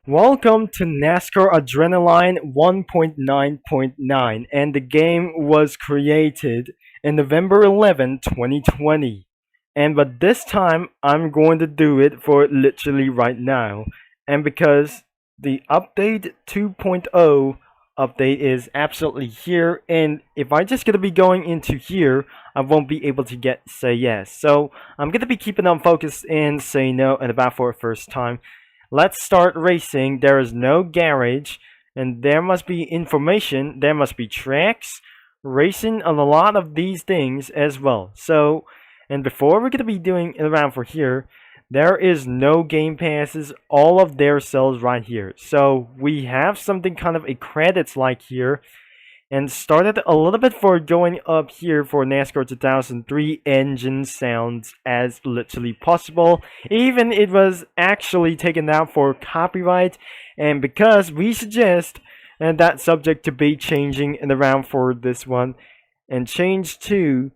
Welcome to NASCAR Adrenaline 1.9.9, and the game was created in November 11, 2020. But this time I'm going to do it for literally right now. And because the update 2.0 update is absolutely here, and if I just gonna be going into here, I won't be able to get say yes. So I'm gonna be keeping on focus and say no and about for a first time. Let's start racing. There is no garage, and there must be information. There must be tracks, racing on a lot of these things as well. So, and before we're gonna be doing around for here, there is no game passes. All of their cells right here. So we have something kind of a credits like here, and started a little bit for going up here for NASCAR 2003 engine sounds as literally possible. Even it was actually taken out for copyright, and because we suggest and that subject to be changing in around for this one and change to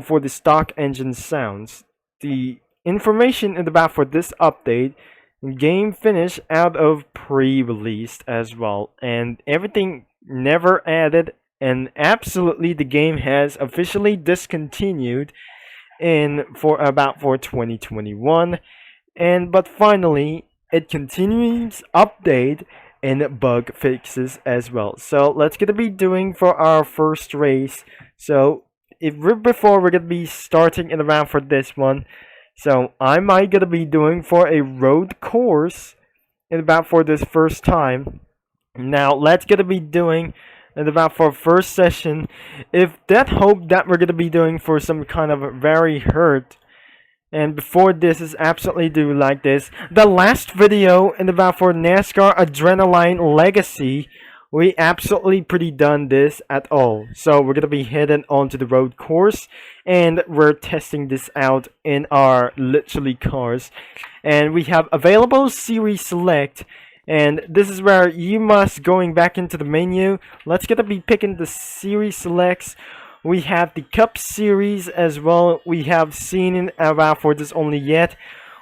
for the stock engine sounds. The information in the back for this update game finish out of pre-released as well, and everything never added, and absolutely the game has officially discontinued in for 2021, and but finally it continues update and bug fixes as well. So let's gonna be doing for our first race. So if we're before we're gonna be starting in around for this one, so I might gonna be doing for a road course in about for this first time. Now let's gonna be doing in about for first session. If that hope that we're gonna be doing for some kind of very hurt. And before this is absolutely do like this. The last video in about for NASCAR Adrenaline Legacy, we absolutely pretty done this at all. So we're gonna be heading onto the road course, and we're testing this out in our literally cars. And we have available series select, and this is where you must going back into the menu. Let's gonna be picking the series selects. We have the Cup Series as well. We have seen in about for this only yet.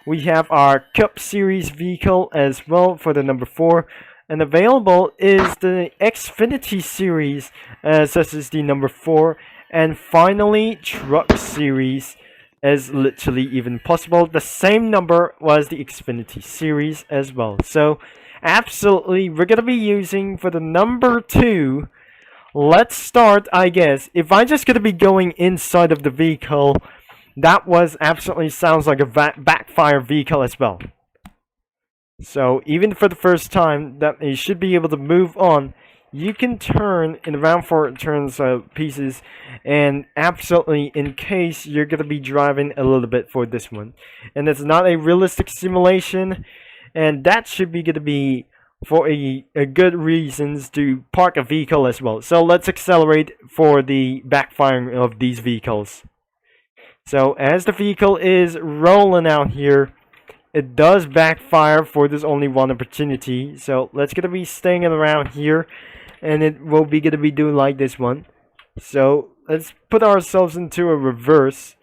We have our Cup Series vehicle as well for the number 4. And available is the Xfinity Series, such as the number 4. And finally, Truck Series as literally even possible. The same number was the Xfinity Series as well. So, absolutely, we're going to be using for the number 2. Let's start, I guess. If I'm just going to be going inside of the vehicle, that was absolutely sounds like a backfire vehicle as well. So even for the first time that you should be able to move on, you can turn in around 4 turns pieces, and absolutely in case you're going to be driving a little bit for this one. And it's not a realistic simulation, and that should be going to be for a good reasons to park a vehicle as well. So let's accelerate for the backfiring of these vehicles. So as the vehicle is rolling out here, it does backfire for this only one opportunity. So let's gonna be staying around here, and it will be gonna be doing like this one. So let's put ourselves into a reverse.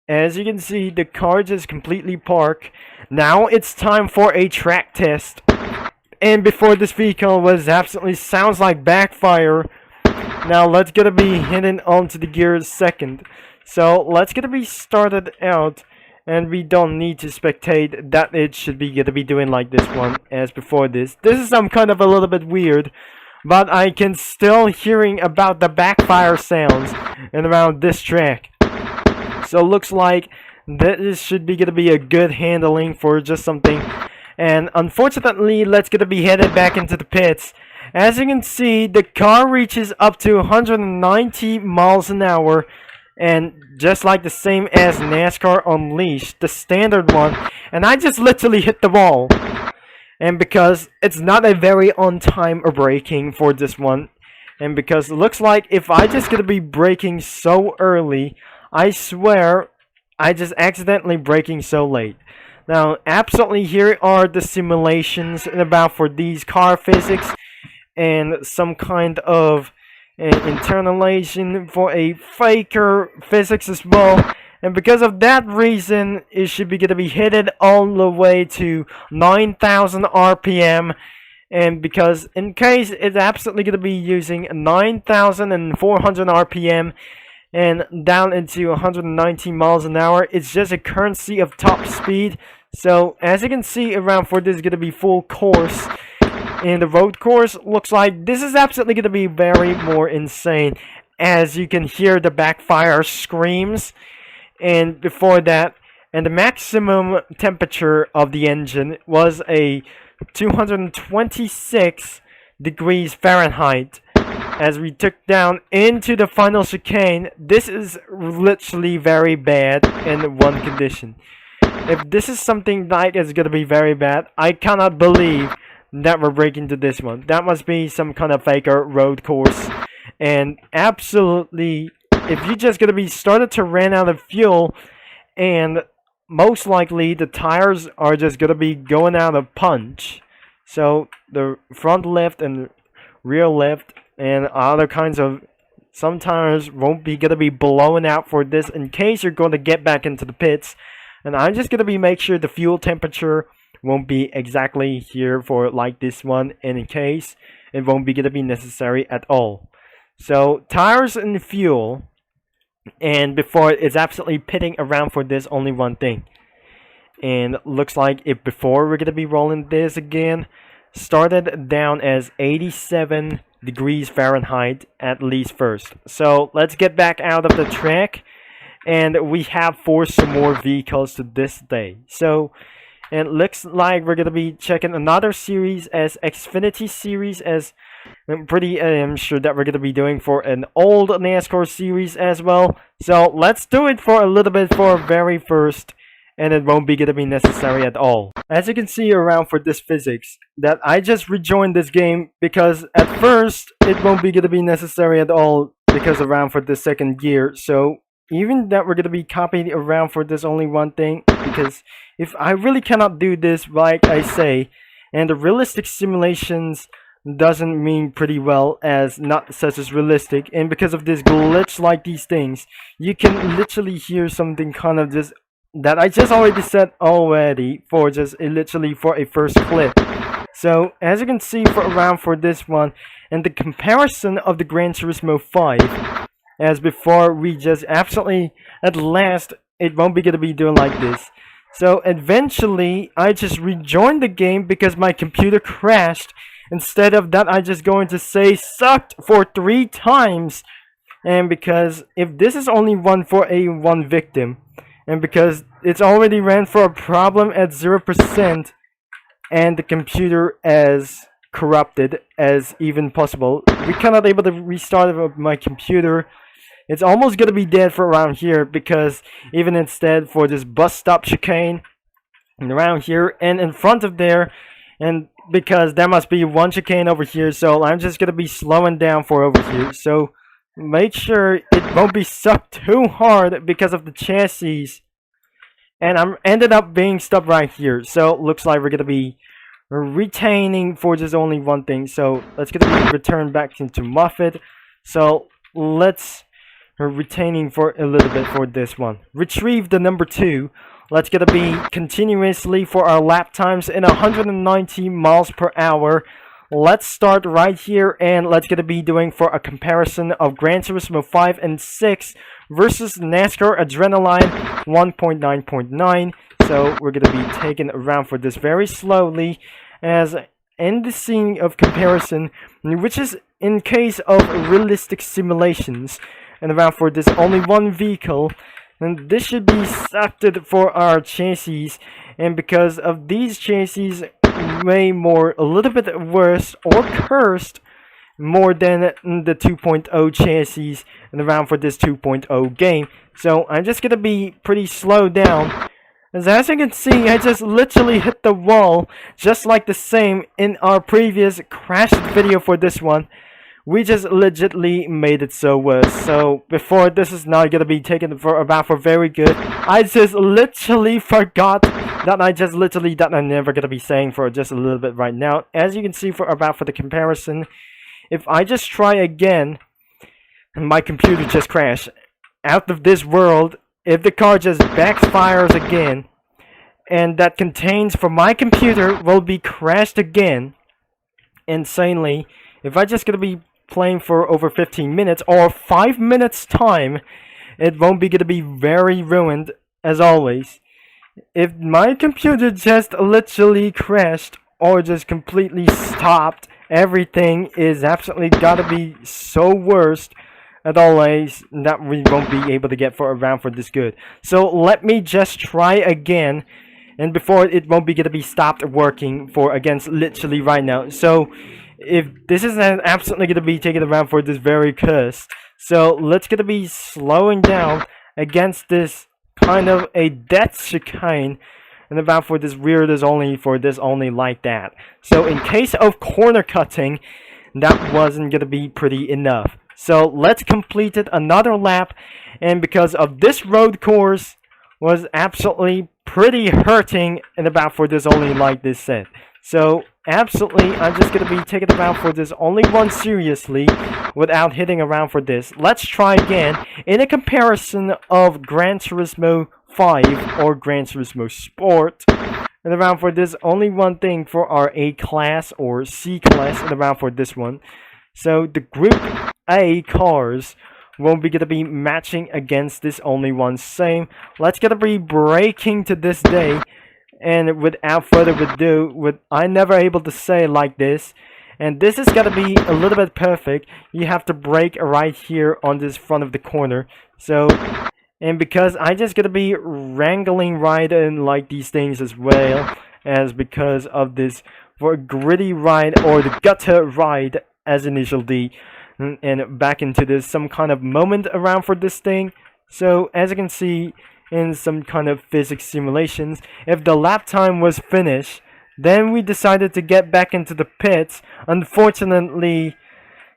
As you can see, the car just completely parked. Now it's time for a track test. And before this vehicle was absolutely sounds like backfire. Now let's gonna be hitting onto the gears second. So let's gonna be started out, and we don't need to spectate that it should be gonna be doing like this one as before this. This is some kind of a little bit weird, but I can still hearing about the backfire sounds and around this track. So looks like this should be gonna be a good handling for just something. And unfortunately, let's gonna be headed back into the pits. As you can see, the car reaches up to 190 miles an hour, and just like the same as NASCAR Unleashed, the standard one, and I just literally hit the wall. And because it's not a very on time braking for this one, and because it looks like if I just gonna be braking so early, I swear I just accidentally braking so late. Now, absolutely, here are the simulations about for these car physics and some kind of internalization for a faker physics as well. And because of that reason, it should be gonna be headed all the way to 9,000 RPM. And because in case it's absolutely gonna be using 9,400 RPM and down into 119 miles an hour, it's just a currency of top speed. So as you can see around for this is gonna be full course. And the road course looks like this is absolutely gonna be very more insane, as you can hear the backfire screams. And before that, and the maximum temperature of the engine was a 226 degrees Fahrenheit. As we took down into the final chicane, this is literally very bad in one condition. If this is something like is gonna be very bad, I cannot believe that we're breaking to this one. That must be some kind of faker road course. And absolutely, if you're just gonna be started to run out of fuel, and most likely the tires are just gonna be going out of punch. So the front left and rear left and other kinds of some tires won't be gonna be blowing out for this in case you're going to get back into the pits. And I'm just gonna be make sure the fuel temperature won't be exactly here for like this one, and in case it won't be gonna be necessary at all. So tires and fuel, and before it's absolutely pitting around for this only one thing. And looks like if before we're gonna be rolling this again, started down as 87 degrees Fahrenheit at least first. So let's get back out of the track, and we have forced some more vehicles to this day. So and it looks like we're gonna be checking another series as Xfinity series, as I'm pretty sure that we're gonna be doing for an old NASCAR series as well. So let's do it for a little bit for very first, and it won't be gonna be necessary at all. As you can see around for this physics, that I just rejoined this game because at first it won't be gonna be necessary at all because around for the second gear. So even that we're gonna be copying around for this only one thing, because if I really cannot do this like I say, and the realistic simulations doesn't mean pretty well as not such as realistic, and because of this glitch like these things, you can literally hear something kind of just that I just already said already for just literally for a first clip. So as you can see for around for this one, and the comparison of the Gran Turismo 5, as before we just absolutely at last it won't be gonna be doing like this. So eventually I just rejoined the game because my computer crashed. Instead of that, I just going to say sucked for 3 times. And because if this is only one for a one victim, and because it's already ran for a problem at 0%, and the computer as corrupted as even possible, we cannot able to restart my computer. It's almost gonna be dead for around here, because even instead for this bus stop chicane and around here and in front of there, and because there must be one chicane over here, so I'm just gonna be slowing down for over here. So make sure it won't be sucked too hard because of the chassis. And I'm ended up being stuck right here. So looks like we're gonna be retaining for just only one thing. So let's get the return back into Muffet. So let's retaining for a little bit for this one. Retrieve the number 2. Let's get to be continuously for our lap times in 190 miles per hour. Let's start right here, and let's get to be doing for a comparison of Gran Turismo 5 and 6 versus NASCAR Adrenaline 1.9.9. So we're going to be taking around for this very slowly, as in the scene of comparison, which is in case of realistic simulations, and around for this only one vehicle, and this should be accepted for our chassis. And because of these chassis way more a little bit worse or cursed more than the 2.0 chassis and around for this 2.0 game. So I'm just gonna be pretty slowed down, as you can see I just literally hit the wall, just like the same in our previous crash video for this one. We just legitly made it so worse. So before, this is not gonna be taken for about for very good. I just literally forgot that I'm never gonna be saying for just a little bit right now. As you can see for the comparison, if I just try again, and my computer just crashed out of this world. if the car just backfires again, and that contains for my computer will be crashed again insanely. If I just gonna be playing for over 15 minutes or 5 minutes time, it won't be gonna be very ruined as always. If my computer just literally crashed or just completely stopped, everything is absolutely gotta be so worst as always that we won't be able to get for around for this good. So let me just try again, and before it won't be gonna be stopped working for against literally right now. So if this is absolutely gonna be taken around for this very curse, so let's gonna be slowing down against this kind of a death chicane, and about for this rear is only for this only like that. So in case of corner cutting, that wasn't gonna be pretty enough. So let's complete it another lap, and because of this road course was absolutely pretty hurting, and about for this only like this set. So absolutely, I'm just gonna be taking around for this only one seriously without hitting around for this. Let's try again in a comparison of Gran Turismo 5 or Gran Turismo Sport. And around for this only one thing for our A class or C class, and around for this one. So the Group A cars won't be gonna be matching against this only one same. Let's gonna be breaking to this day, and without further ado, I never able to say like this, and this is gonna be a little bit perfect. You have to brake right here on this front of the corner. So, and because I just gonna be wrangling right in like these things as well as because of this for a gritty ride or the gutter ride as initial D, and back into this some kind of moment around for this thing. So as you can see in some kind of physics simulations, if the lap time was finished, then we decided to get back into the pits. Unfortunately,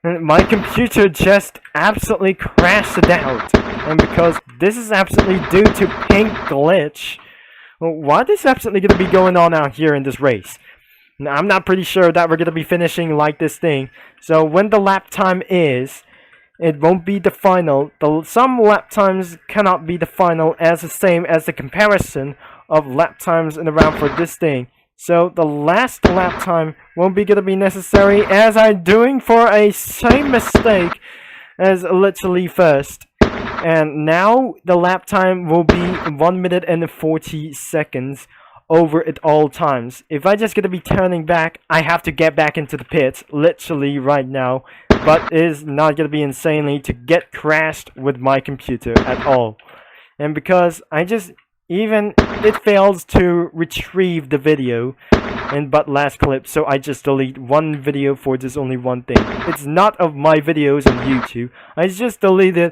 my computer just absolutely crashed out, and because this is absolutely due to pink glitch, what is absolutely going to be going on out here in this race? Now, I'm not pretty sure that we're going to be finishing like this thing. So when the lap time is, it won't be the final. Some lap times cannot be the final as the same as the comparison of lap times and around for this thing. So the last lap time won't be going to be necessary as I'm doing for a same mistake as literally first. And now the lap time will be 1 minute and 40 seconds over at all times. If I just gonna be turning back, I have to get back into the pits literally right now, but it is not gonna be insanely to get crashed with my computer at all. And because I just even it fails to retrieve the video in but last clip, so I just delete one video for this only one thing. It's not of my videos on YouTube. I just deleted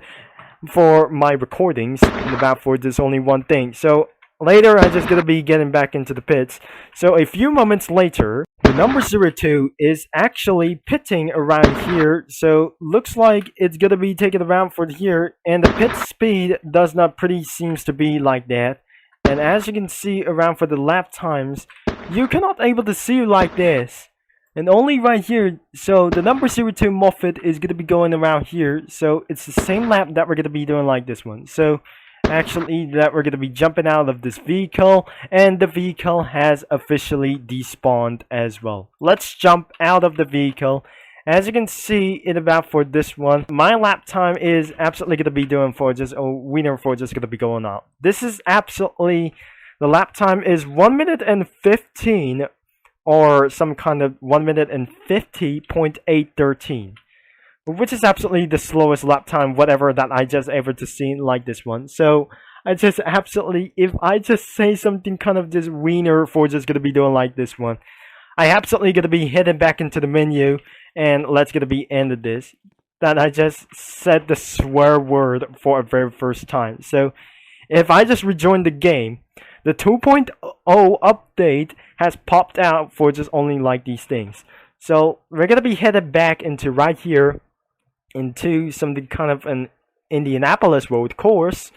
for my recordings and about for this only one thing. So later, I'm just gonna be getting back into the pits. So a few moments later, the number 02 is actually pitting around here. So looks like it's gonna be taken around for here, and the pit speed does not pretty seems to be like that. And as you can see around for the lap times, you cannot able to see like this. And only right here, so the number 02 Moffat is gonna be going around here. So it's the same lap that we're gonna be doing like this one. So actually that we're going to be jumping out of this vehicle, and the vehicle has officially despawned as well. Let's jump out of the vehicle. As you can see in about for this one, my lap time is absolutely going to be doing for just a winner for just going to be going out. This is absolutely, the lap time is 1 minute and 15 or some kind of 1 minute and 50.813. Which is absolutely the slowest lap time, whatever that I just ever to seen like this one. So I just absolutely, if I just say something kind of just wiener for just gonna be doing like this one, I absolutely gonna be heading back into the menu, and let's gonna be ended this. That I just said the swear word for a very first time. So if I just rejoin the game, the 2.0 update has popped out for just only like these things. So we're gonna be headed back into right here into something kind of an Indianapolis road course.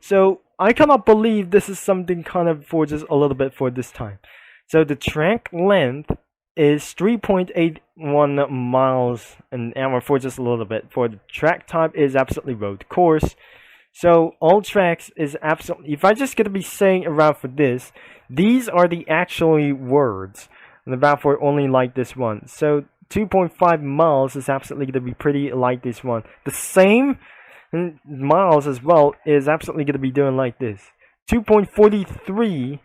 So I cannot believe this is something kind of for just a little bit for this time. So the track length is 3.81 miles an hour for just a little bit. For the track type is absolutely road course. So all tracks is absolutely. If I just gonna be saying around for this, these are the actually words, and about for only like this one. So 2.5 miles is absolutely gonna be pretty like this one. The same miles as well is absolutely gonna be doing like this. 2.43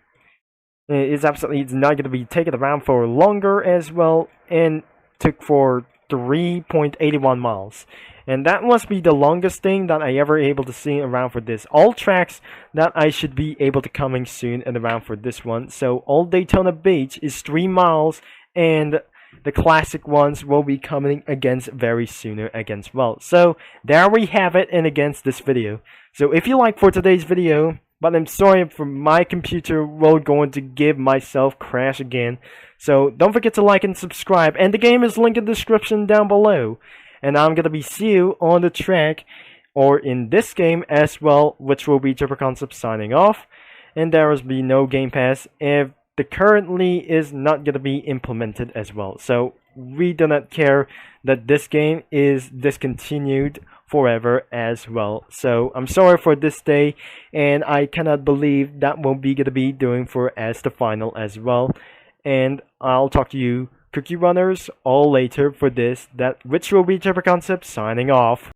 is absolutely it's not gonna be taken around for longer as well, and took for 3.81 miles. And that must be the longest thing that I ever able to see around for this. All tracks that I should be able to coming soon and around for this one. So Old Daytona Beach is 3 miles, and the classic ones will be coming against very sooner against well. So there we have it and against this video. So if you like for today's video, but I'm sorry for my computer will going to give myself crash again. So don't forget to like and subscribe, and the game is linked in the description down below. And I'm gonna be see you on the track, or in this game as well, which will be Triple Concept signing off. And there will be no Game Pass if the currently is not gonna be implemented as well. So we do not care that this game is discontinued forever as well. So I'm sorry for this day, and I cannot believe that won't be gonna be doing for as the final as well. And I'll talk to you Cookie Runners all later for this, that which will be Triple Concept signing off.